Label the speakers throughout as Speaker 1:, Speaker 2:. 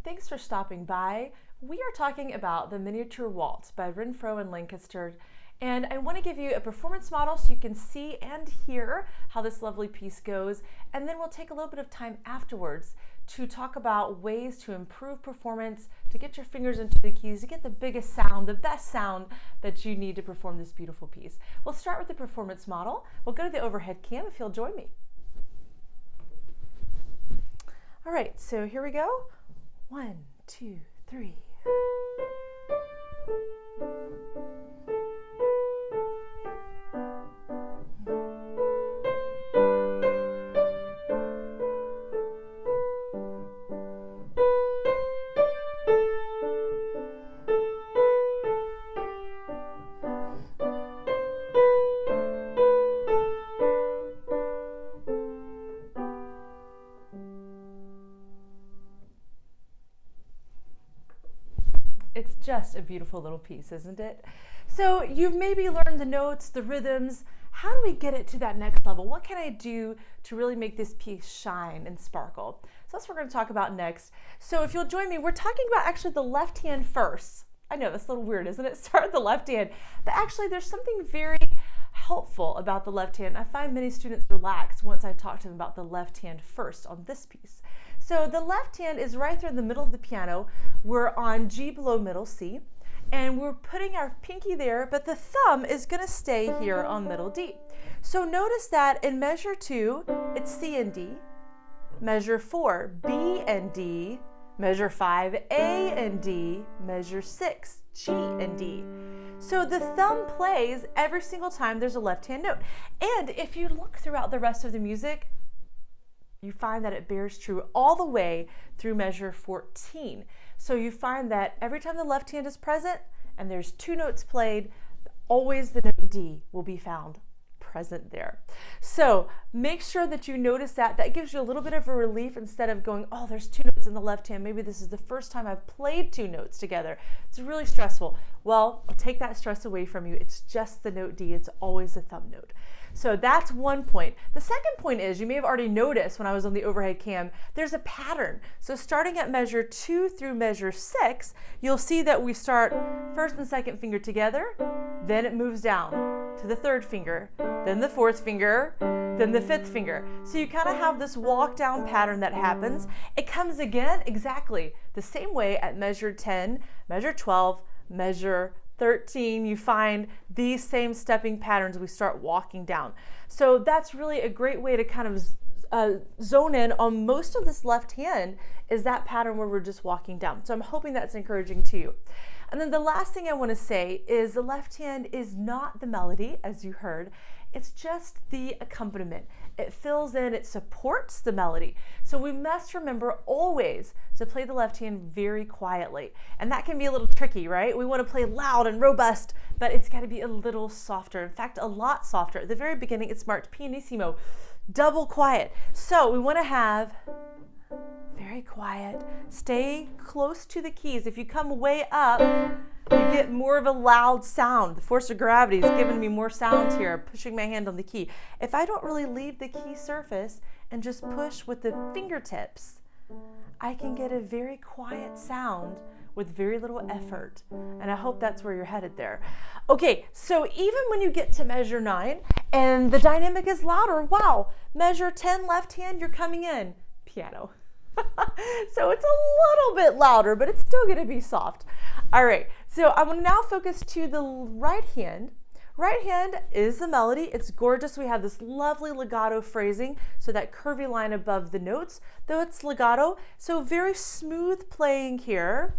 Speaker 1: Thanks for stopping by. We are talking about the Miniature Waltz by Renfro and Lancaster, and I want to give you a performance model so you can see and hear how this lovely piece goes, and then we'll take a little bit of time afterwards to talk about ways to improve performance, to get your fingers into the keys, to get the biggest sound, the best sound that you need to perform this beautiful piece. We'll start with the performance model. We'll go to the overhead cam if you'll join me. All right, so here we go. 1, 2, 3. It's just a beautiful little piece, isn't it? So you've maybe learned the notes, the rhythms. How do we get it to that next level? What can I do to really make this piece shine and sparkle? So that's what we're going to talk about next. So if you'll join me, we're talking about actually the left hand first. I know that's a little weird, isn't it? Start with the left hand. But actually there's something very helpful about the left hand. I find many students relax once I talk to them about the left hand first on this piece. So the left hand is right there in the middle of the piano. We're on G below middle C, and we're putting our pinky there, but the thumb is going to stay here on middle D. So notice that in measure 2, it's C and D, measure 4, B and D, measure 5, A and D, measure 6, G and D. So the thumb plays every single time there's a left hand note. And if you look throughout the rest of the music, you find that it bears true all the way through measure 14. So you find that every time the left hand is present and there's 2 notes played, always the note D will be found present there. So make sure that you notice that. That gives you a little bit of a relief instead of going, oh, there's 2 notes in the left hand. Maybe this is the first time I've played 2 notes together. It's really stressful. Well, I'll take that stress away from you. It's just the note D. It's always the thumb note. So that's one point. The second point is, you may have already noticed when I was on the overhead cam, there's a pattern. So starting at measure 2 through measure 6, you'll see that we start first and second finger together, then it moves down to the 3rd finger, then the 4th finger, then the 5th finger. So you kind of have this walk down pattern that happens. It comes again exactly the same way at measure 10, measure 12, measure 13, you find these same stepping patterns. We start walking down. So that's really a great way to kind of zone in on most of this left hand, is that pattern where we're just walking down. So I'm hoping that's encouraging to you. And then the last thing I want to say is the left hand is not the melody, as you heard. It's just the accompaniment. It fills in, it supports the melody. So we must remember always to play the left hand very quietly. And that can be a little tricky, right? We want to play loud and robust, but it's got to be a little softer. In fact, a lot softer. At the very beginning, it's marked pianissimo, double quiet. So we want to have very quiet. Stay close to the keys. If you come way up, you get more of a loud sound. The force of gravity is giving me more sound here, pushing my hand on the key. If I don't really leave the key surface and just push with the fingertips, I can get a very quiet sound with very little effort. And I hope that's where you're headed there. Okay, so even when you get to measure 9 and the dynamic is louder, wow, measure 10 left hand, you're coming in, piano. So it's a little bit louder, but it's still going to be soft. All right, so I want to now focus to the right hand. Right hand is the melody. It's gorgeous. We have this lovely legato phrasing, so that curvy line above the notes, though it's legato, so very smooth playing here.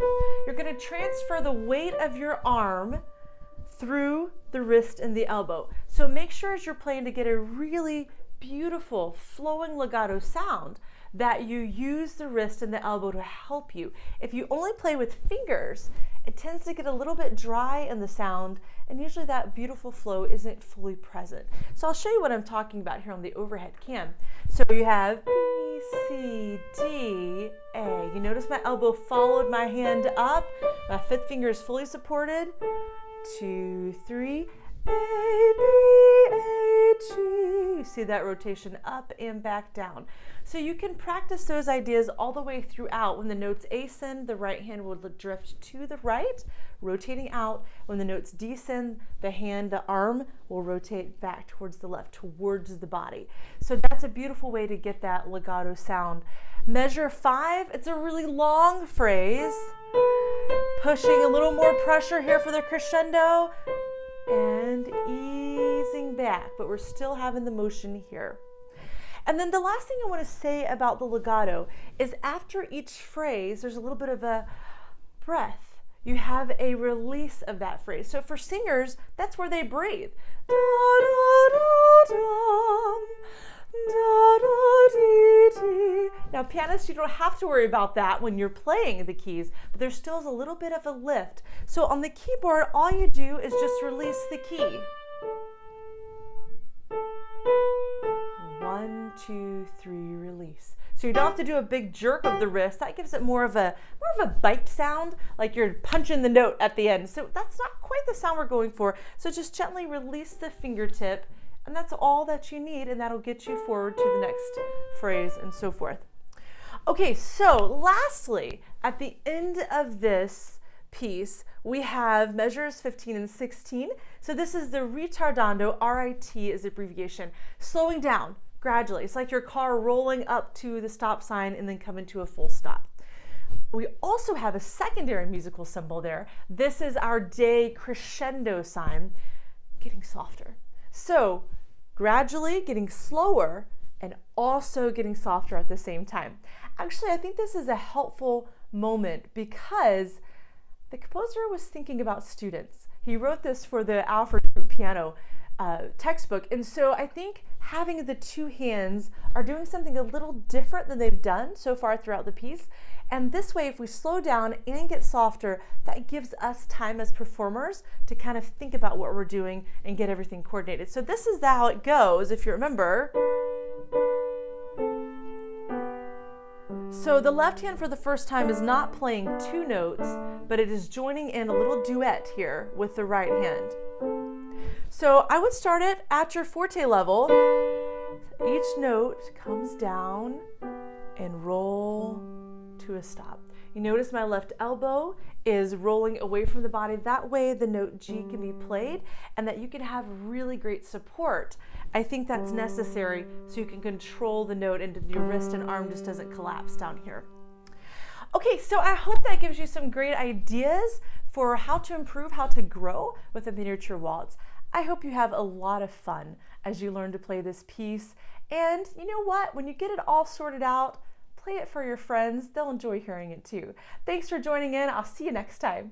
Speaker 1: You're going to transfer the weight of your arm through the wrist and the elbow. So make sure as you're playing to get a really beautiful flowing legato sound that you use the wrist and the elbow to help you. If you only play with fingers, it tends to get a little bit dry in the sound, and usually that beautiful flow isn't fully present. So I'll show you what I'm talking about here on the overhead cam. So you have B, C, D, A. You notice my elbow followed my hand up. My 5th finger is fully supported. 2, 3, A, B, A, G, you see that rotation up and back down. So you can practice those ideas all the way throughout. When the notes ascend, the right hand will drift to the right, rotating out. When the notes descend, the arm will rotate back towards the left, towards the body. So that's a beautiful way to get that legato sound. Measure 5, it's a really long phrase. Pushing a little more pressure here for the crescendo and easing back, but we're still having the motion here. And then the last thing I want to say about the legato is after each phrase, there's a little bit of a breath. You have a release of that phrase. So for singers, that's where they breathe. Da, da, da, dum, da, da, dee, dee. Now pianists, you don't have to worry about that when you're playing the keys, but there still is a little bit of a lift. So on the keyboard, all you do is just release the key. 1, 2, 3, release. So you don't have to do a big jerk of the wrist. That gives it more of a bite sound, like you're punching the note at the end. So that's not quite the sound we're going for. So just gently release the fingertip, and that's all that you need, and that'll get you forward to the next phrase and so forth. Okay, so lastly, at the end of this piece, we have measures 15 and 16. So this is the ritardando, R-I-T is abbreviation, slowing down gradually. It's like your car rolling up to the stop sign and then coming to a full stop. We also have a secondary musical symbol there. This is our day crescendo sign, getting softer. So gradually getting slower and also getting softer at the same time. Actually, I think this is a helpful moment because the composer was thinking about students. He wrote this for the Alfred group piano textbook, and so I think having the two hands are doing something a little different than they've done so far throughout the piece. And this way, if we slow down and get softer, that gives us time as performers to kind of think about what we're doing and get everything coordinated. So this is how it goes, if you remember. So the left hand for the first time is not playing two notes, but it is joining in a little duet here with the right hand. So I would start it at your forte level. Each note comes down and roll to a stop. You notice my left elbow is rolling away from the body. That way the note G can be played and that you can have really great support. I think that's necessary so you can control the note and your wrist and arm just doesn't collapse down here. Okay, so I hope that gives you some great ideas for how to improve, how to grow with a miniature waltz. I hope you have a lot of fun as you learn to play this piece. And you know what? When you get it all sorted out, play it for your friends. They'll enjoy hearing it too. Thanks for joining in. I'll see you next time.